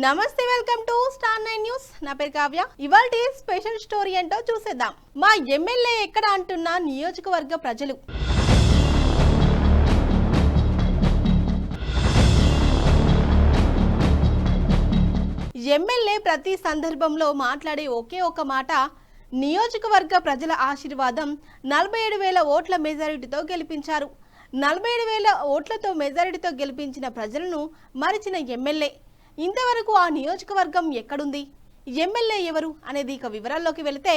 నమస్తే, welcome to star 9 news. నా పేరు కావ్య. ఇవాల్టి స్పెషల్ స్టోరీ ఏంటో చూసేద్దాం. మా ఎమ్మెల్యే ఎక్కడ అంటున్న నియోజకవర్గ ప్రజలు. ఎమ్మెల్యే ప్రతి సందర్భంలో మాట్లాడే ఒకే ఒక మాట, నియోజకవర్గ ప్రజల ఆశీర్వాదం 47,000 ఓట్ల మెజారిటీతో గెలిపించారు. 47,000 ఓట్లతో మెజారిటీతో గెలిపించిన ప్రజలను మరిచిన ఎమ్మెల్యే ఇంతవరకు ఆ నియోజకవర్గం ఎక్కడుంది, ఎమ్మెల్యే ఎవరు అనేది ఇక వివరాల్లోకి వెళితే,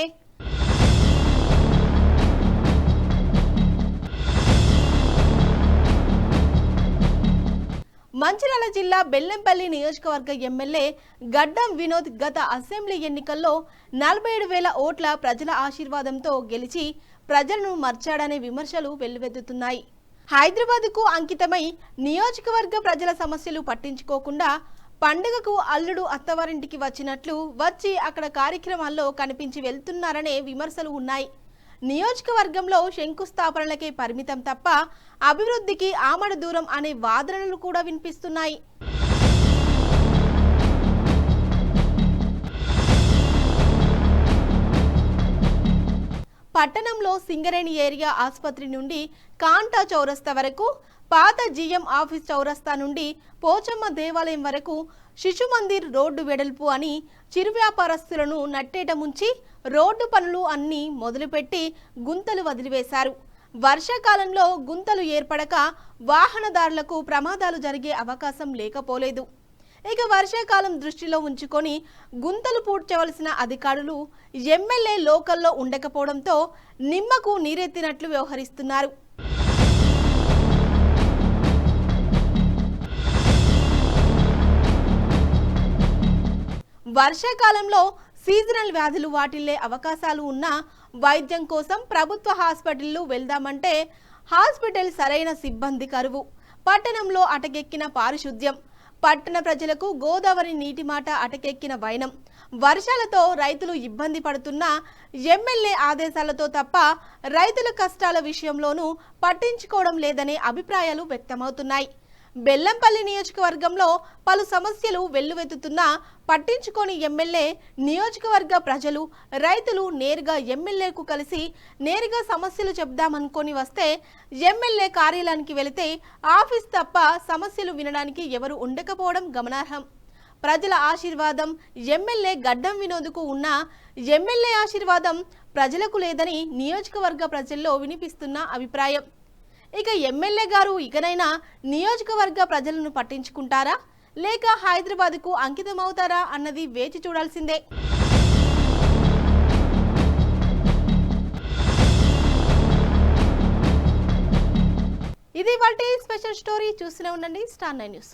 మంచిర్యాల జిల్లా బెల్లంపల్లి నియోజకవర్గ ఎమ్మెల్యే గడ్డం వినోద్ గత అసెంబ్లీ ఎన్నికల్లో 47,000 ఓట్ల ప్రజల ఆశీర్వాదంతో గెలిచి ప్రజలను మర్చాడనే విమర్శలు వెల్లువెత్తుతున్నాయి. హైదరాబాద్కు అంకితమై నియోజకవర్గ ప్రజల సమస్యలు పట్టించుకోకుండా పండుగకు అల్లుడు అత్తవారింటికి వచ్చినట్లు వచ్చి అక్కడ కార్యక్రమాల్లో కనిపించి వెళ్తున్నారనే విమర్శలు ఉన్నాయి. నియోజకవర్గంలో శంకుస్థాపనలకే పరిమితం తప్ప అభివృద్ధికి ఆమడ దూరం అనే వాదనలు కూడా వినిపిస్తున్నాయి. పట్టణంలో సింగరేణి ఏరియా ఆసుపత్రి నుండి కాంటా చౌరస్తా వరకు, పాత జిఎం ఆఫీస్ చౌరస్తా నుండి పోచమ్మ దేవాలయం వరకు శిశు మందిర్ రోడ్డు వెడల్పు అని చిరు వ్యాపారస్తులను నట్టేట ముంచి రోడ్డు పనులు అన్నీ మొదలుపెట్టి గుంతలు వదిలివేశారు. వర్షాకాలంలో గుంతలు ఏర్పడక వాహనదారులకు ప్రమాదాలు జరిగే అవకాశం లేకపోలేదు. ఇక వర్షాకాలం దృష్టిలో ఉంచుకొని గుంతలు పూడ్చవలసిన అధికారులు ఎమ్మెల్యే లోకల్లో ఉండకపోవడంతో నిమ్మకు నీరెత్తినట్లు వ్యవహరిస్తున్నారు. వర్షాకాలంలో సీజనల్ వ్యాధులు వాటిల్లే అవకాశాలు ఉన్నా వైద్యం కోసం ప్రభుత్వ హాస్పిటళ్లు వెళ్దామంటే హాస్పిటల్ సరైన సిబ్బంది కరువు, పట్టణంలో అటకెక్కిన పారిశుద్ధ్యం, పట్టణ ప్రజలకు గోదావరి నీటి మాట అటకెక్కిన వైనం, వర్షాలతో రైతులు ఇబ్బంది పడుతున్న ఎమ్మెల్యే ఆదేశాలతో తప్ప రైతుల కష్టాల విషయంలోనూ పట్టించుకోవడం లేదనే అభిప్రాయాలు వ్యక్తమవుతున్నాయి. బెల్లంపల్లి నియోజకవర్గంలో పలు సమస్యలు వెల్లువెత్తుతున్నా పట్టించుకోని ఎమ్మెల్యే నియోజకవర్గ ప్రజలు, రైతులు నేరుగా ఎమ్మెల్యేకు కలిసి నేరుగా సమస్యలు చెప్దామనుకొని వస్తే ఎమ్మెల్యే కార్యాలయానికి వెళితే ఆఫీస్ తప్ప సమస్యలు వినడానికి ఎవరు ఉండకపోవడం గమనార్హం. ప్రజల ఆశీర్వాదం ఎమ్మెల్యే గడ్డం వినోద్కు ఉన్న ఎమ్మెల్యే ఆశీర్వాదం ప్రజలకు లేదని నియోజకవర్గ ప్రజల్లో వినిపిస్తున్న అభిప్రాయం. ఇక ఎమ్మెల్యే గారు ఇకనైనా నియోజకవర్గ ప్రజలను పట్టించుకుంటారా లేక హైదరాబాద్కు అంకితమవుతారా అన్నది వేచి చూడాల్సిందే. ఇది వాటి స్పెషల్ స్టోరీ. చూస్తూనే ఉండండి స్టార్ 9 న్యూస్.